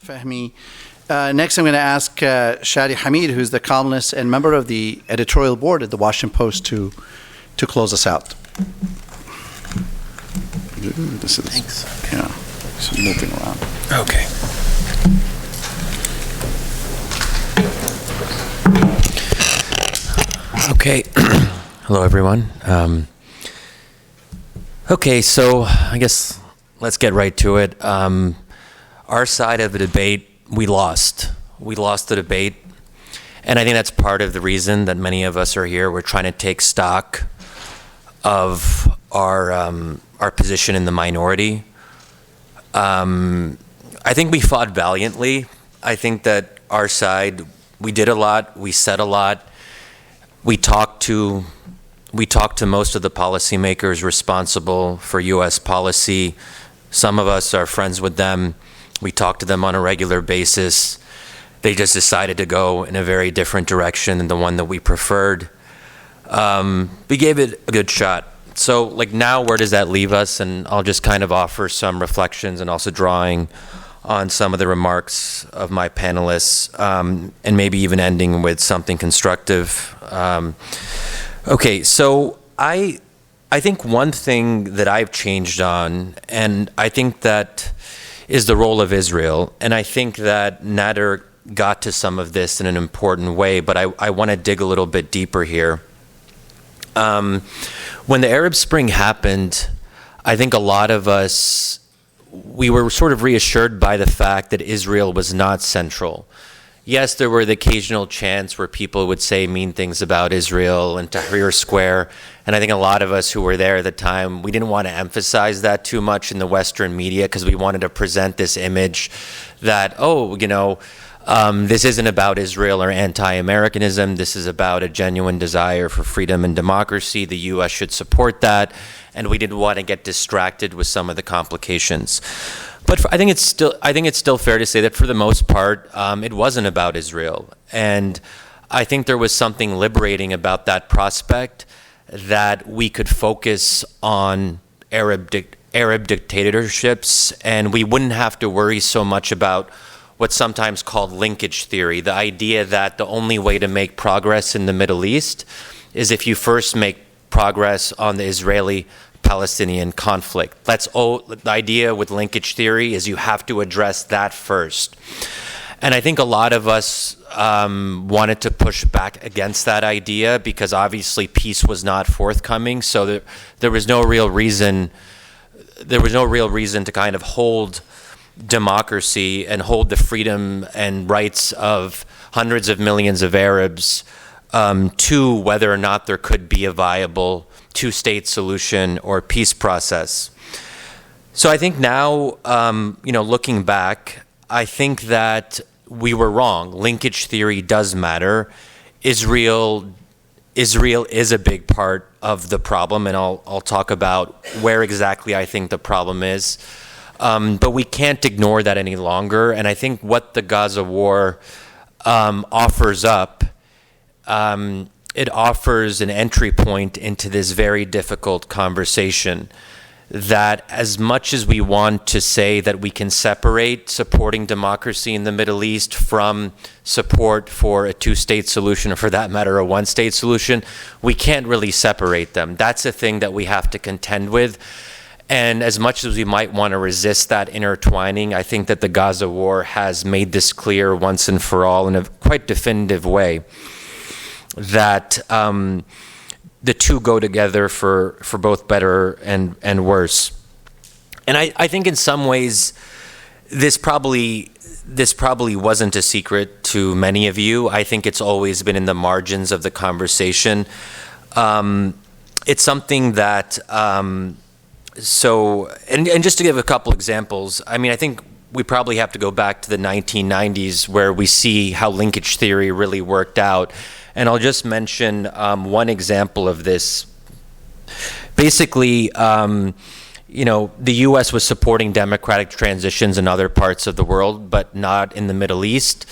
Fahmy. Next, I'm going to ask Shadi Hamid, who's the columnist and member of the editorial board at the Washington Post, to close us out. This is, thanks. Yeah, so moving around. Okay. Okay. Hello, everyone. Okay, so I guess let's get right to it. Our side of the debate, we lost. We lost the debate. And I think that's part of the reason that many of us are here. We're trying to take stock of our position in the minority. I think we fought valiantly. I think that our side, we did a lot, we said a lot. We talked to most of the policymakers responsible for U.S. policy. Some of us are friends with them. We talk to them on a regular basis. They just decided to go in a very different direction than the one that we preferred. We gave it a good shot. So, like, now where does that leave us? And I'll just kind of offer some reflections and also drawing on some of the remarks of my panelists, and maybe even ending with something constructive. Okay, so I think one thing that I've changed on, and I think that is the role of Israel, and I think that Nader got to some of this in an important way, but I want to dig a little bit deeper here. When the Arab Spring happened, I think a lot of us, we were sort of reassured by the fact that Israel was not central. Yes, there were the occasional chants where people would say mean things about Israel and Tahrir Square, and I think a lot of us who were there at the time, we didn't want to emphasize that too much in the Western media because we wanted to present this image that, this isn't about Israel or anti-Americanism. This is about a genuine desire for freedom and democracy. The U.S. should support that, and we didn't want to get distracted with some of the complications. But I think it's still fair to say that for the most part, it wasn't about Israel, and I think there was something liberating about that prospect that we could focus on Arab dictatorships, and we wouldn't have to worry so much about what's sometimes called linkage theory, the idea that the only way to make progress in the Middle East is if you first make progress on the Israeli-Palestinian conflict. The idea with linkage theory is you have to address that first. And I think a lot of us wanted to push back against that idea because obviously peace was not forthcoming, so there was no real reason to kind of hold democracy and hold the freedom and rights of hundreds of millions of Arabs to whether or not there could be a viable two-state solution or peace process. So I think now, looking back, I think that we were wrong. Linkage theory does matter. Israel is a big part of the problem, and I'll talk about where exactly I think the problem is. But we can't ignore that any longer. And I think what the Gaza war offers up, it offers an entry point into this very difficult conversation that as much as we want to say that we can separate supporting democracy in the Middle East from support for a two-state solution, or for that matter, a one-state solution, we can't really separate them. That's a thing that we have to contend with. And as much as we might want to resist that intertwining, I think that the Gaza war has made this clear once and for all in a quite definitive way that the two go together for both better and worse. And I think in some ways this probably wasn't a secret to many of you. I think it's always been in the margins of the conversation. It's something that So just to give a couple examples, I mean, I think we probably have to go back to the 1990s where we see how linkage theory really worked out. And I'll just mention one example of this. Basically, the U.S. was supporting democratic transitions in other parts of the world, but not in the Middle East.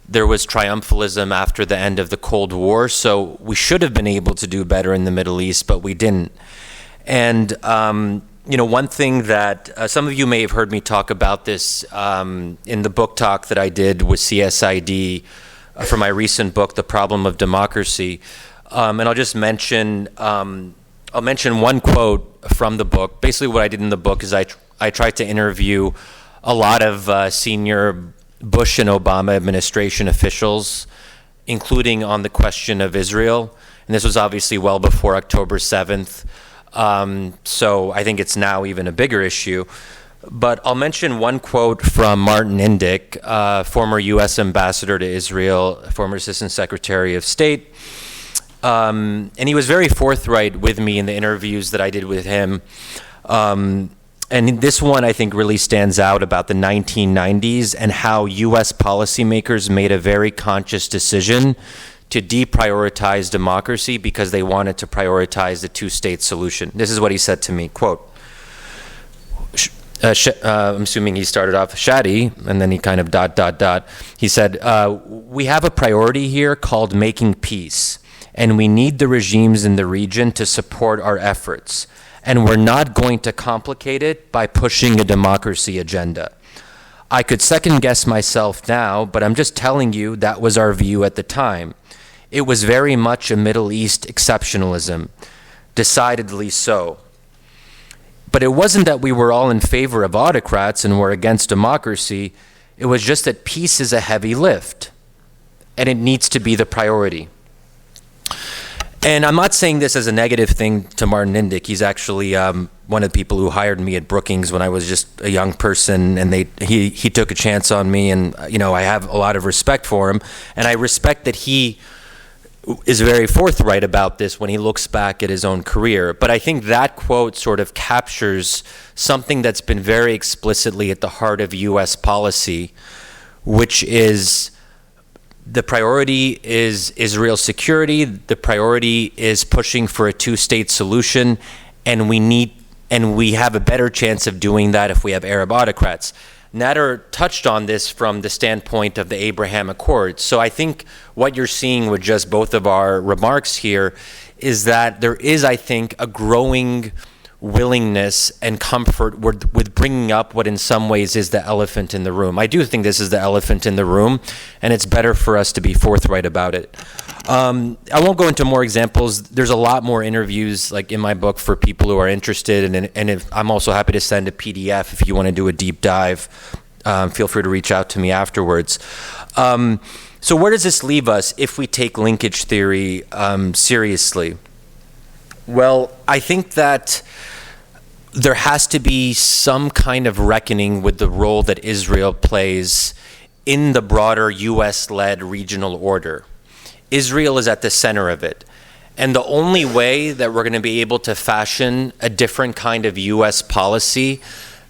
There was triumphalism after the end of the Cold War, so we should have been able to do better in the Middle East, but we didn't. And one thing that some of you may have heard me talk about this in the book talk that I did with CSID for my recent book, The Problem of Democracy. And I'll just mention, one quote from the book. Basically what I did in the book is I tried to interview a lot of senior Bush and Obama administration officials, including on the question of Israel. And this was obviously well before October 7th. So I think it's now even a bigger issue. But I'll mention one quote from Martin Indyk, former U.S. ambassador to Israel, former assistant secretary of state. And he was very forthright with me in the interviews that I did with him. And this one, I think, really stands out about the 1990s and how U.S. policymakers made a very conscious decision to deprioritize democracy because they wanted to prioritize the two-state solution. This is what he said to me, quote, I'm assuming he started off Shadi, and then he kind of ... He said, we have a priority here called making peace, and we need the regimes in the region to support our efforts. And we're not going to complicate it by pushing a democracy agenda. I could second guess myself now, but I'm just telling you that was our view at the time. It was very much a Middle East exceptionalism, decidedly so. But it wasn't that we were all in favor of autocrats and were against democracy. It was just that peace is a heavy lift, and it needs to be the priority. And I'm not saying this as a negative thing to Martin Indyk. He's actually one of the people who hired me at Brookings when I was just a young person, and he took a chance on me, and I have a lot of respect for him, and I respect that he is very forthright about this when he looks back at his own career. But I think that quote sort of captures something that's been very explicitly at the heart of U.S. policy, which is the priority is Israel's security. The priority is pushing for a two-state solution, and we have a better chance of doing that if we have Arab autocrats. Nader touched on this from the standpoint of the Abraham Accords. So I think what you're seeing with just both of our remarks here is that there is, I think, a growing willingness and comfort with bringing up what in some ways is the elephant in the room. I do think this is the elephant in the room, and it's better for us to be forthright about it. I won't go into more examples. There's a lot more interviews like in my book for people who are interested, and I'm also happy to send a PDF if you want to do a deep dive. Feel free to reach out to me afterwards. So where does this leave us if we take linkage theory seriously? Well, I think that there has to be some kind of reckoning with the role that Israel plays in the broader US-led regional order. Israel is at the center of it. And the only way that we're going to be able to fashion a different kind of US policy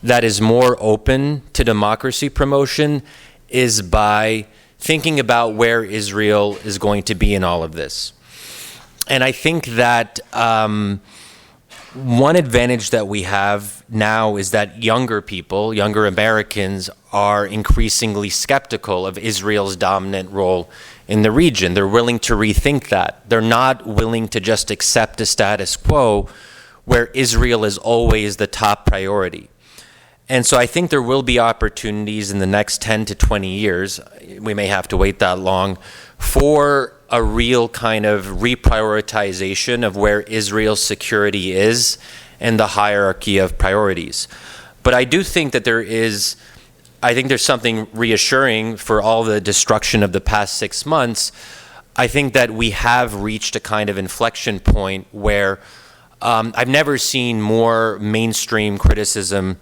that is more open to democracy promotion is by thinking about where Israel is going to be in all of this. And I think that one advantage that we have now is that younger Americans are increasingly skeptical of Israel's dominant role in the region. They're willing to rethink that. They're not willing to just accept a status quo where Israel is always the top priority. And so I think there will be opportunities in the next 10 to 20 years, we may have to wait that long, for a real kind of reprioritization of where Israel's security is and the hierarchy of priorities. But I do think that there's something reassuring for all the destruction of the past 6 months. I think that we have reached a kind of inflection point where I've never seen more mainstream criticism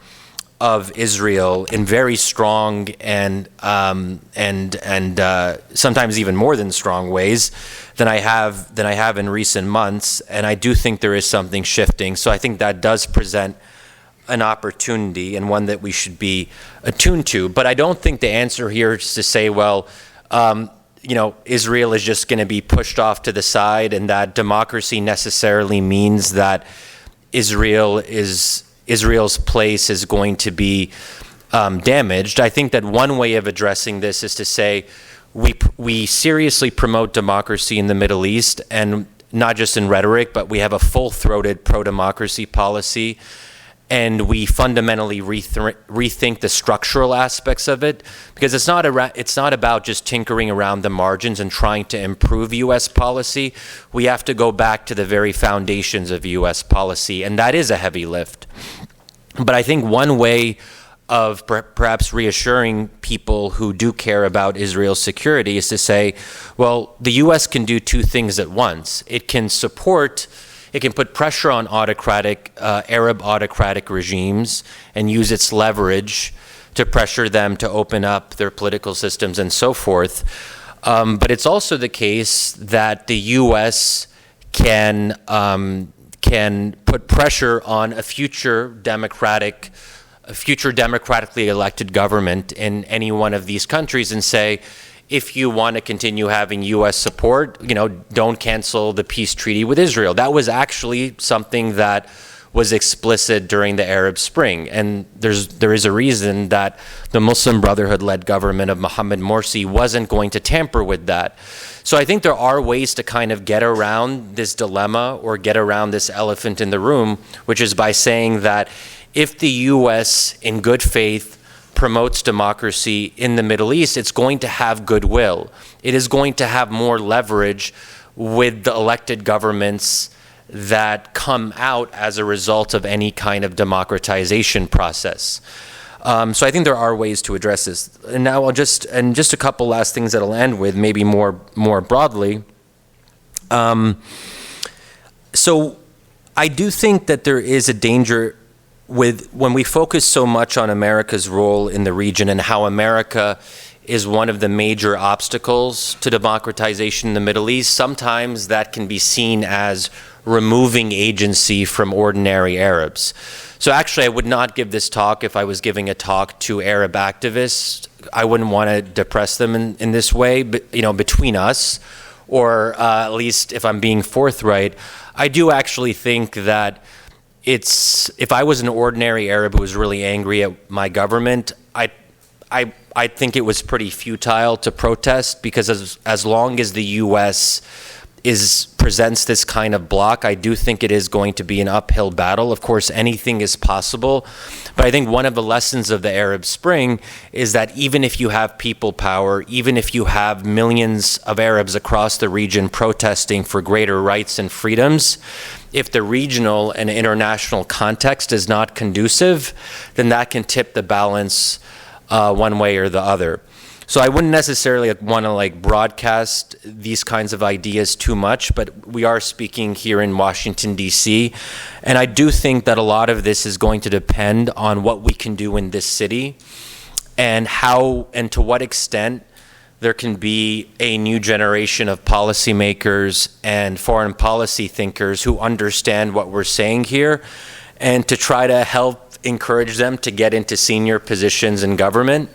of Israel in very strong and sometimes even more than strong ways than I have in recent months. And I do think there is something shifting. So I think that does present an opportunity and one that we should be attuned to. But I don't think the answer here is to say, well, Israel is just going to be pushed off to the side, and that democracy necessarily means that Israel's place is going to be damaged. I think that one way of addressing this is to say we seriously promote democracy in the Middle East, and not just in rhetoric, but we have a full-throated pro-democracy policy. and we fundamentally rethink the structural aspects of it, because it's not about just tinkering around the margins and trying to improve U.S. policy. We have to go back to the very foundations of U.S. policy, and that is a heavy lift. But I think one way of perhaps reassuring people who do care about Israel's security is to say, well, the U.S. can do two things at once. It can put pressure on Arab autocratic regimes and use its leverage to pressure them to open up their political systems and so forth. But it's also the case that the U.S. can put pressure on a future democratically elected government in any one of these countries and say, if you want to continue having U.S. support, don't cancel the peace treaty with Israel. That was actually something that was explicit during the Arab Spring. And there is a reason that the Muslim Brotherhood-led government of Mohammed Morsi wasn't going to tamper with that. So I think there are ways to kind of get around this dilemma or get around this elephant in the room, which is by saying that if the U.S. in good faith promotes democracy in the Middle East, it's going to have goodwill. It is going to have more leverage with the elected governments that come out as a result of any kind of democratization process. So I think there are ways to address this. And now just a couple last things that I'll end with, maybe more broadly. So I do think that there is a danger when we focus so much on America's role in the region and how America is one of the major obstacles to democratization in the Middle East. Sometimes that can be seen as removing agency from ordinary Arabs. So actually, I would not give this talk if I was giving a talk to Arab activists. I wouldn't want to depress them in this way, but, between us, or at least if I'm being forthright, I do actually think that if I was an ordinary Arab who was really angry at my government, I think it was pretty futile to protest, because as long as the U.S. presents this kind of block, I do think it is going to be an uphill battle. Of course, anything is possible, but I think one of the lessons of the Arab Spring is that even if you have people power, even if you have millions of Arabs across the region protesting for greater rights and freedoms, if the regional and international context is not conducive, then that can tip the balance one way or the other. So I wouldn't necessarily want to broadcast these kinds of ideas too much, but we are speaking here in Washington, D.C., and I do think that a lot of this is going to depend on what we can do in this city and how and to what extent there can be a new generation of policymakers and foreign policy thinkers who understand what we're saying here, and to try to help encourage them to get into senior positions in government.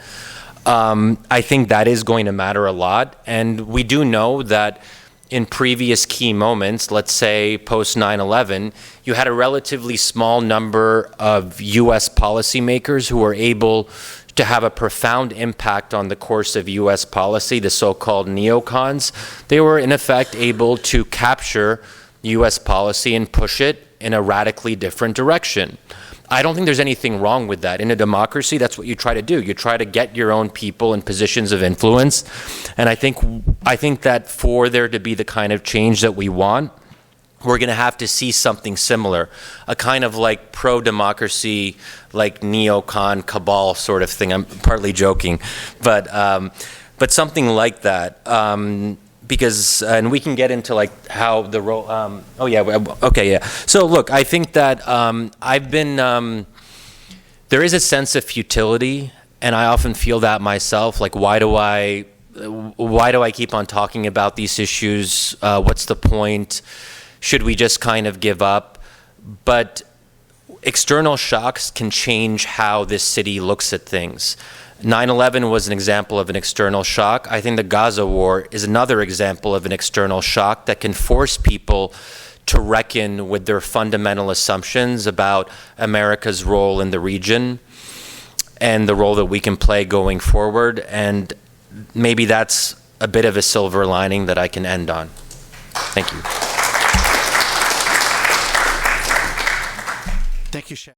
I think that is going to matter a lot. And we do know that in previous key moments, let's say post 9/11, you had a relatively small number of U.S. policymakers who were able to have a profound impact on the course of U.S. policy, the so-called neocons. They were, in effect, able to capture U.S. policy and push it in a radically different direction. I don't think there's anything wrong with that. In a democracy, that's what you try to do. You try to get your own people in positions of influence. And I think that for there to be the kind of change that we want, we're going to have to see something similar, a kind of pro-democracy, neocon cabal sort of thing. I'm partly joking, but something like that. Because, and we can get into how the role, So look, I think that there is a sense of futility, and I often feel that myself. Why do I keep on talking about these issues? What's the point? Should we just kind of give up? But external shocks can change how this city looks at things. 9/11 was an example of an external shock. I think the Gaza war is another example of an external shock that can force people to reckon with their fundamental assumptions about America's role in the region and the role that we can play going forward. And maybe that's a bit of a silver lining that I can end on. Thank you. Thank you, Shadi.